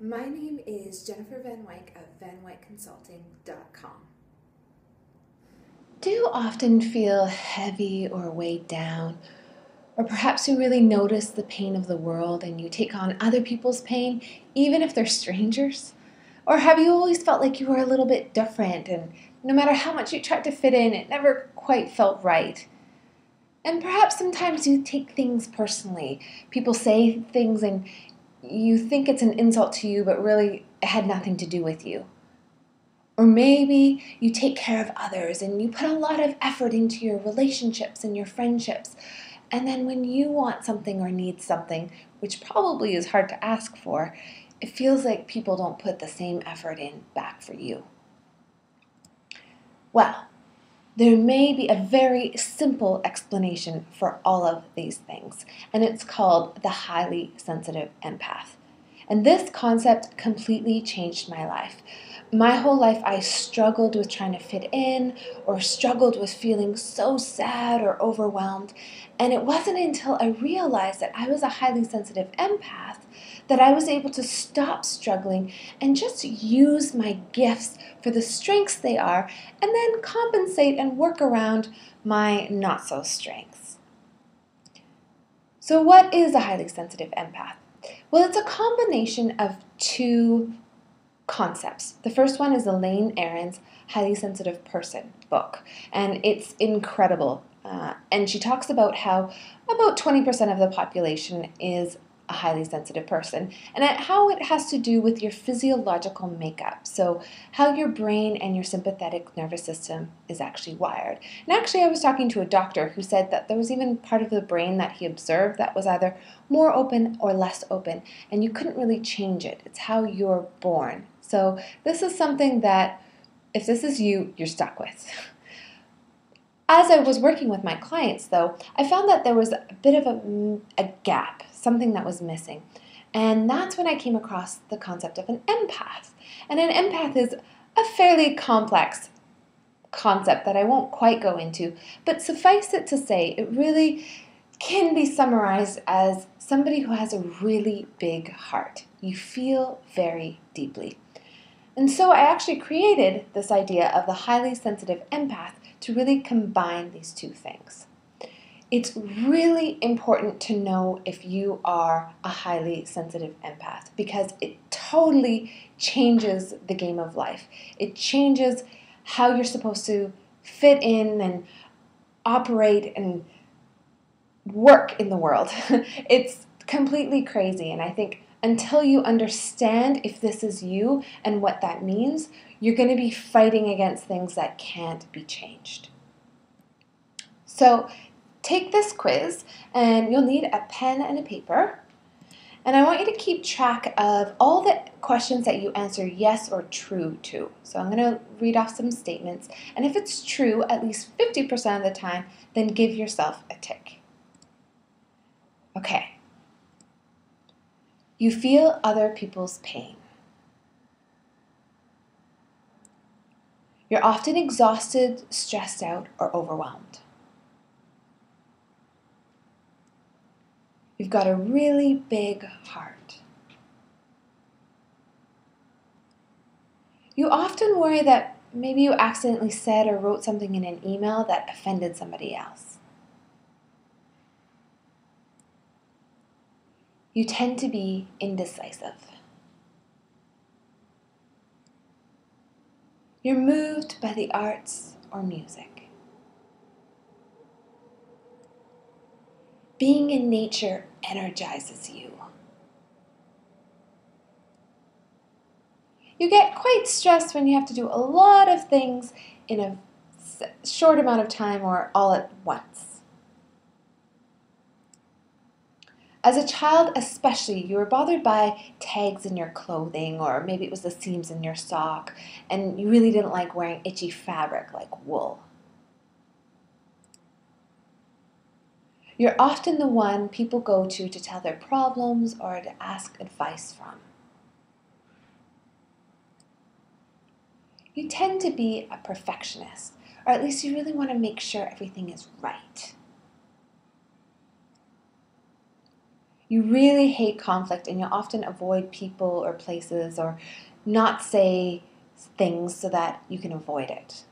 My name is Jennifer Van Wyk of vanwyckconsulting.com. Do you often feel heavy or weighed down? Or perhaps you really notice the pain of the world and you take on other people's pain, even if they're strangers? Or have you always felt like you were a little bit different and no matter how much you tried to fit in, it never quite felt right? And perhaps sometimes you take things personally. People say things and you think it's an insult to you, but really it had nothing to do with you. Or maybe you take care of others and you put a lot of effort into your relationships and your friendships. And then when you want something or need something, which probably is hard to ask for, it feels like people don't put the same effort in back for you. Well, there may be a very simple explanation for all of these things, and it's called the highly sensitive empath. And this concept completely changed my life. My whole life I struggled with trying to fit in or struggled with feeling so sad or overwhelmed. And it wasn't until I realized that I was a highly sensitive empath that I was able to stop struggling and just use my gifts for the strengths they are and then compensate and work around my not so strengths. So what is a highly sensitive empath? Well, it's a combination of two concepts. The first one is Elaine Aron's Highly Sensitive Person book, and it's incredible. And she talks about how about 20% of the population is a highly sensitive person, and how it has to do with your physiological makeup. So how your brain and your sympathetic nervous system is actually wired. And actually I was talking to a doctor who said that there was even part of the brain that he observed that was either more open or less open, and you couldn't really change it. It's how you're born. So this is something that if this is you, you're stuck with. As I was working with my clients, though, I found that there was a bit of a gap, something that was missing. And that's when I came across the concept of an empath. And an empath is a fairly complex concept that I won't quite go into, but suffice it to say, it really can be summarized as somebody who has a really big heart. You feel very deeply. And so I actually created this idea of the highly sensitive empath to really combine these two things. It's really important to know if you are a highly sensitive empath because it totally changes the game of life. It changes how you're supposed to fit in and operate and work in the world. It's completely crazy, and I think until you understand if this is you and what that means, you're going to be fighting against things that can't be changed. So take this quiz, and you'll need a pen and a paper. And I want you to keep track of all the questions that you answer yes or true to. So I'm going to read off some statements, and if it's true at least 50% of the time, then give yourself a tick. Okay. You feel other people's pain. You're often exhausted, stressed out, or overwhelmed. You've got a really big heart. You often worry that maybe you accidentally said or wrote something in an email that offended somebody else. You tend to be indecisive. You're moved by the arts or music. Being in nature energizes you. You get quite stressed when you have to do a lot of things in a short amount of time or all at once. As a child especially, you were bothered by tags in your clothing, or maybe it was the seams in your sock, and you really didn't like wearing itchy fabric like wool. You're often the one people go to tell their problems or to ask advice from. You tend to be a perfectionist, or at least you really want to make sure everything is right. You really hate conflict and you'll often avoid people or places or not say things so that you can avoid it.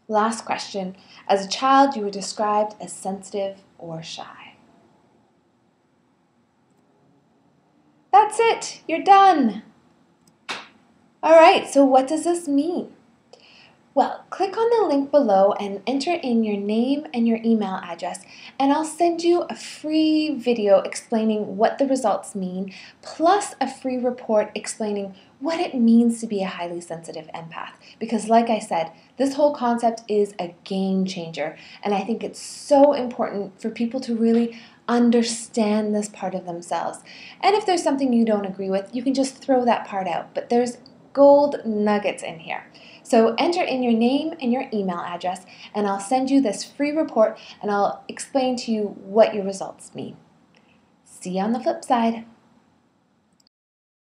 Last question. As a child, you were described as sensitive or shy. That's it. You're done. All right, so what does this mean? Well, click on the link below and enter in your name and your email address, and I'll send you a free video explaining what the results mean, plus a free report explaining what it means to be a highly sensitive empath. Because like I said, this whole concept is a game changer, and I think it's so important for people to really understand this part of themselves. And if there's something you don't agree with, you can just throw that part out, but there's gold nuggets in here. So enter in your name and your email address, and I'll send you this free report and I'll explain to you what your results mean. See you on the flip side.